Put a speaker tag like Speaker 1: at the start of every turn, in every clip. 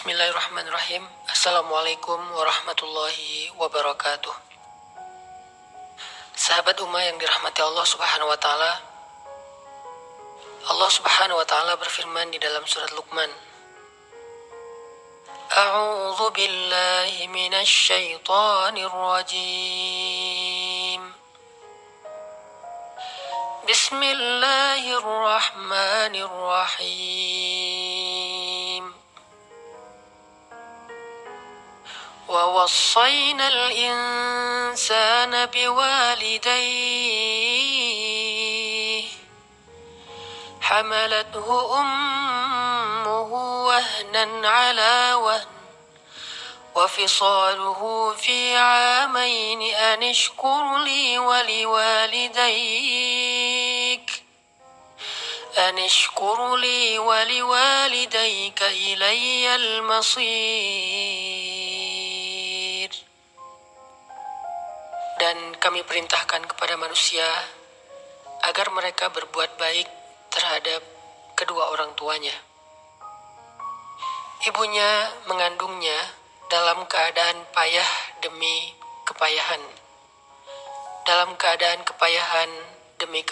Speaker 1: Bismillahirrahmanirrahim. Assalamualaikum warahmatullahi wabarakatuh. Sahabat Ummah yang dirahmati Allah Subhanahu wa taala. Allah Subhanahu wa taala berfirman di dalam surat Luqman. A'udzu billahi minasy syaithanir rajim. Bismillahirrahmanirrahim. ووصينا الإنسان بوالديه حملته أمه وهنا على وهن وفصاله في عامين أن اشكر لي ولوالديك إلي المصير. Dan kami perintahkan kepada manusia agar mereka berbuat baik terhadap kedua orang tuanya. Ibunya mengandungnya dalam keadaan payah demi kepayahan. Dalam keadaan kepayahan demi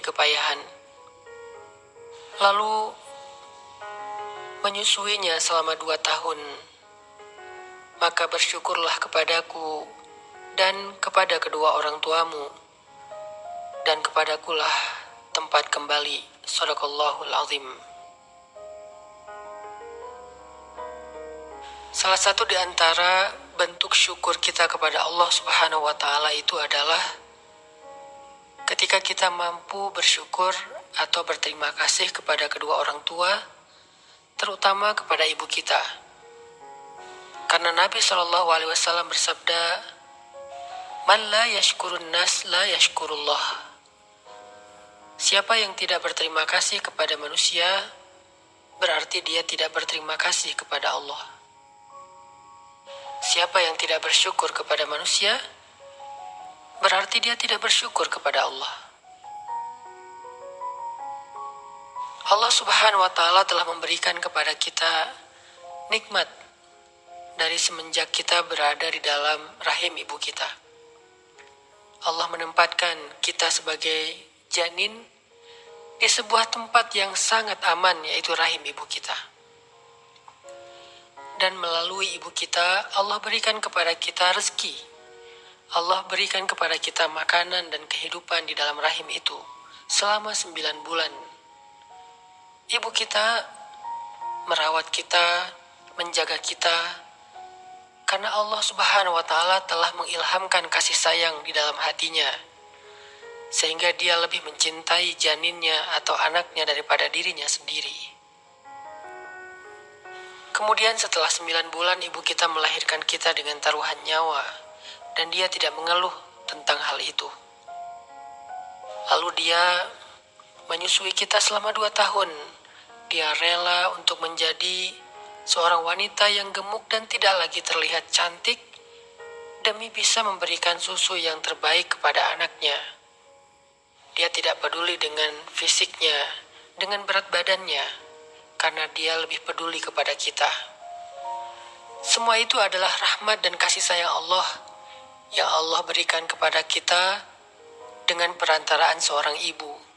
Speaker 1: kepayahan. Lalu menyusuinya selama 2 tahun. Maka bersyukurlah kepadaku dan kepada kedua orang tuamu, dan kepadakulah tempat kembali. Shadaqallahul azim. Salah satu di antara bentuk syukur kita kepada Allah Subhanahu wa taala itu adalah ketika kita mampu bersyukur atau berterima kasih kepada kedua orang tua, terutama kepada ibu kita. Karena Nabi SAW bersabda, "Man la yashkurun nas la yashkurullah." Siapa yang tidak berterima kasih kepada manusia, berarti dia tidak berterima kasih kepada Allah. Siapa yang tidak bersyukur kepada manusia, berarti dia tidak bersyukur kepada Allah. Allah Subhanahu wa taala telah memberikan kepada kita nikmat dari semenjak kita berada di dalam rahim ibu kita. Allah menempatkan kita sebagai janin di sebuah tempat yang sangat aman, yaitu rahim ibu kita. Dan melalui ibu kita, Allah berikan kepada kita rezeki. Allah berikan kepada kita makanan dan kehidupan di dalam rahim itu selama 9 bulan. Ibu kita merawat kita, menjaga kita, karena Allah Subhanahu wa taala telah mengilhamkan kasih sayang di dalam hatinya, sehingga dia lebih mencintai janinnya atau anaknya daripada dirinya sendiri. Kemudian setelah 9 bulan ibu kita melahirkan kita dengan taruhan nyawa, dan dia tidak mengeluh tentang hal itu. Lalu dia menyusui kita selama 2 tahun. Dia rela untuk menjadi seorang wanita yang gemuk dan tidak lagi terlihat cantik demi bisa memberikan susu yang terbaik kepada anaknya. Dia tidak peduli dengan fisiknya, dengan berat badannya, karena dia lebih peduli kepada kita. Semua itu adalah rahmat dan kasih sayang Allah yang Allah berikan kepada kita dengan perantaraan seorang ibu.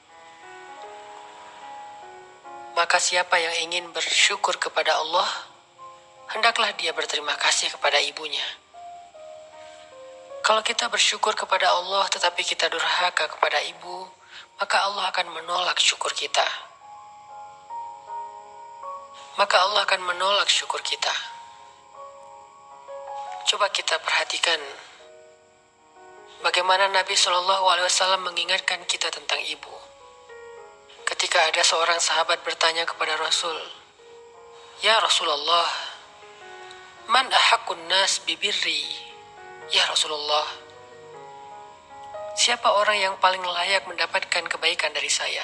Speaker 1: Maka siapa yang ingin bersyukur kepada Allah, hendaklah dia berterima kasih kepada ibunya. Kalau kita bersyukur kepada Allah tetapi kita durhaka kepada ibu, maka Allah akan menolak syukur kita. Coba kita perhatikan bagaimana Nabi SAW mengingatkan kita tentang ibu. Ketika ada seorang sahabat bertanya kepada Rasul, "Ya Rasulullah, man ahaqqun nas bibirri?" Ya Rasulullah, siapa orang yang paling layak mendapatkan kebaikan dari saya?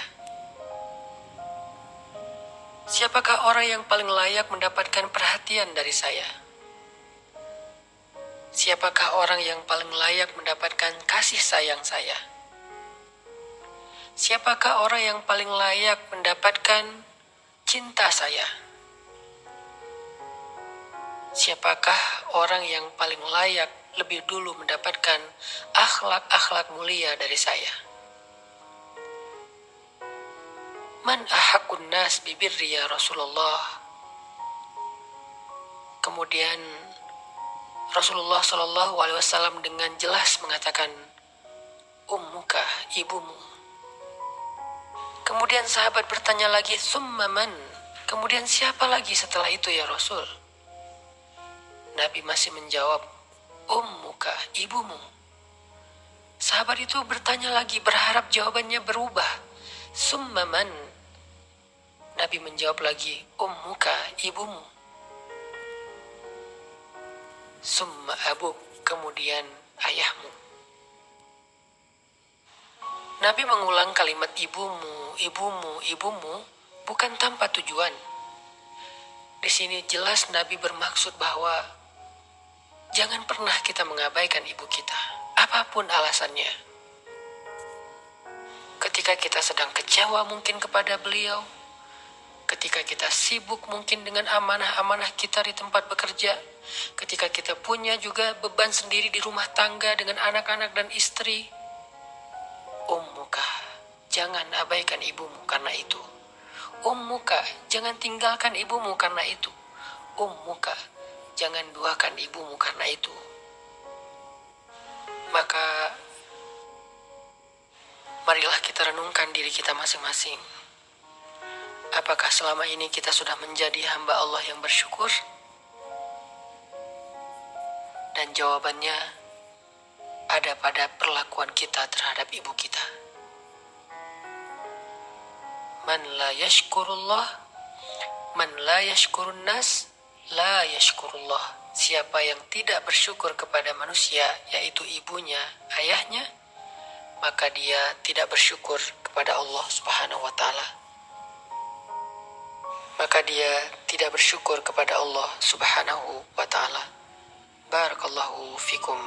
Speaker 1: Siapakah orang yang paling layak mendapatkan perhatian dari saya? Siapakah orang yang paling layak mendapatkan kasih sayang saya? Siapakah orang yang paling layak mendapatkan cinta saya. Siapakah orang yang paling layak lebih dulu mendapatkan akhlak-akhlak mulia dari saya? Man ahakun nas bibirri ya Rasulullah. Kemudian Rasulullah Shallallahu Alaihi Wasallam dengan jelas mengatakan, ummuka, ibumu. Kemudian sahabat bertanya lagi, summa man? Kemudian siapa lagi setelah itu ya Rasul? Nabi masih menjawab, ummuka, ibumu. Sahabat itu bertanya lagi, berharap jawabannya berubah. Summa man? Nabi menjawab lagi, ummuka, ibumu. Summa abuk, kemudian ayahmu. Nabi mengulang kalimat ibumu, ibumu, ibumu bukan tanpa tujuan. Di sini jelas Nabi bermaksud bahwa jangan pernah kita mengabaikan ibu kita, apapun alasannya. Ketika kita sedang kecewa mungkin kepada beliau, ketika kita sibuk mungkin dengan amanah-amanah kita di tempat bekerja, ketika kita punya juga beban sendiri di rumah tangga dengan anak-anak dan istri, ummuka, jangan abaikan ibumu karena itu. Ummuka, jangan tinggalkan ibumu karena itu. Ummuka, jangan duakan ibumu karena itu. Maka marilah kita renungkan diri kita masing-masing. Apakah selama ini kita sudah menjadi hamba Allah yang bersyukur? Dan jawabannya ada pada perlakuan kita terhadap ibu kita. Man la yashkurullah, man la yashkurun nas, la yashkurullah. Siapa yang tidak bersyukur kepada manusia, yaitu ibunya, ayahnya, maka dia tidak bersyukur kepada Allah Subhanahu wa Ta'ala. Maka dia tidak bersyukur kepada Allah Subhanahu wa Ta'ala. Barakallahu fikum.